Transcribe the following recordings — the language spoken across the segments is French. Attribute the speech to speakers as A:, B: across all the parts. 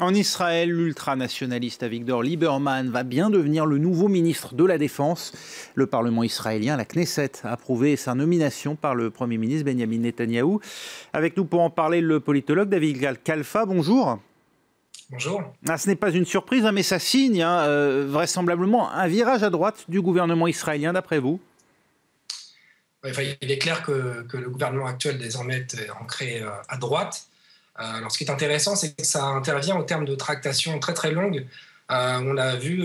A: En Israël, l'ultranationaliste Avigdor Lieberman va bien devenir le nouveau ministre de la Défense. Le Parlement israélien, la Knesset, a approuvé sa nomination par le Premier ministre Benjamin Netanyahou. Avec nous pour en parler, le politologue David Kalfa. Bonjour.
B: Bonjour.
A: Ce n'est pas une surprise, mais ça signe vraisemblablement un virage à droite du gouvernement israélien, d'après vous.
B: Enfin, il est clair que le gouvernement actuel désormais est ancré à droite. Alors, ce qui est intéressant, c'est que ça intervient au terme de tractations très très longues. On a vu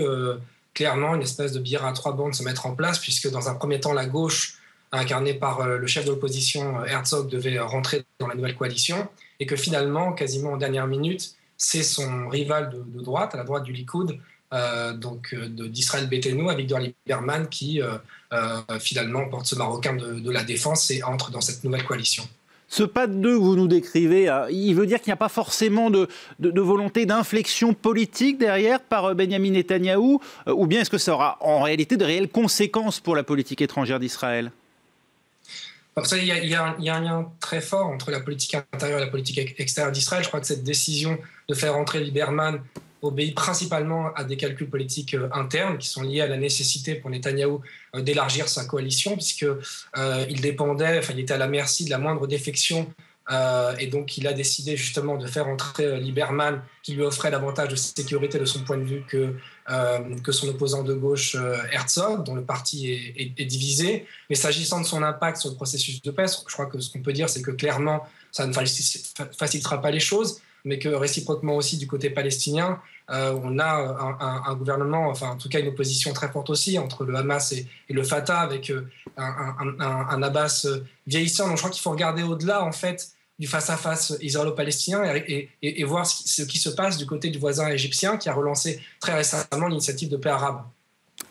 B: clairement une espèce de bière à trois bandes se mettre en place, puisque dans un premier temps, la gauche, incarnée par le chef de l'opposition Herzog, devait rentrer dans la nouvelle coalition, et que finalement, quasiment en dernière minute, c'est son rival de droite, à la droite du Likoud, d'Israël Beitenou, Avigdor Lieberman, qui finalement porte ce Marocain de la défense et entre dans cette nouvelle coalition.
A: Ce pas de deux que vous nous décrivez, il veut dire qu'il n'y a pas forcément de volonté d'inflexion politique derrière par Benjamin Netanyahou, ou bien est-ce que ça aura en réalité de réelles conséquences pour la politique étrangère d'Israël ?
B: Il y a un lien très fort entre la politique intérieure et la politique extérieure d'Israël. Je crois que cette décision de faire entrer Lieberman obéit principalement à des calculs politiques internes qui sont liés à la nécessité pour Netanyahou d'élargir sa coalition, puisqu'il dépendait, il était à la merci de la moindre défection, et donc il a décidé justement de faire entrer Lieberman, qui lui offrait davantage de sécurité de son point de vue que son opposant de gauche Herzog, dont le parti est divisé. Mais s'agissant de son impact sur le processus de paix, je crois que ce qu'on peut dire, c'est que clairement, ça ne facilitera pas les choses, mais que réciproquement aussi du côté palestinien, on a un gouvernement, enfin en tout cas une opposition très forte aussi entre le Hamas et le Fatah, avec un Abbas vieillissant. Donc je crois qu'il faut regarder au-delà en fait du face-à-face israélo-palestinien et voir ce qui se passe du côté du voisin égyptien qui a relancé très récemment l'initiative de paix arabe.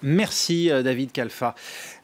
A: Merci David Kalfa.